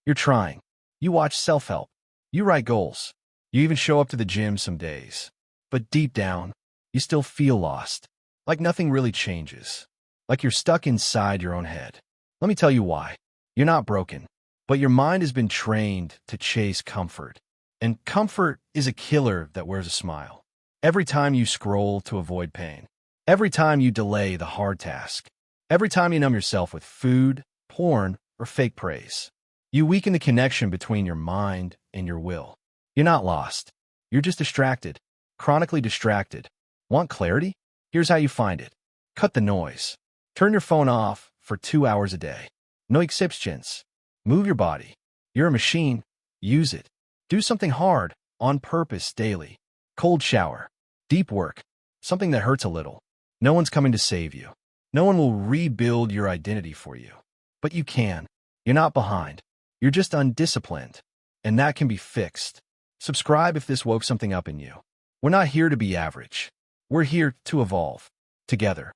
You're trying. You watch self-help. You write goals. You even show up to the gym some days. But deep down, you still feel lost. Like nothing really changes. Like you're stuck inside your own head. Let me tell you why. You're not broken, but your mind has been trained to chase comfort. And comfort is a killer that wears a smile. Every time you scroll to avoid pain, every time you delay the hard task, every time you numb yourself with food, porn, or fake praise, you weaken the connection between your mind and your will. You're not lost. You're just distracted, chronically distracted. Want clarity? Here's how you find it. Cut the noise. Turn your phone off for 2 hours a day. No exceptions. Move your body. You're a machine. Use it. Do something hard, on purpose, daily. Cold shower. Deep work. Something that hurts a little. No one's coming to save you. No one will rebuild your identity for you. But you can. You're not behind. You're just undisciplined. And that can be fixed. Subscribe if this woke something up in you. We're not here to be average. We're here to evolve. Together.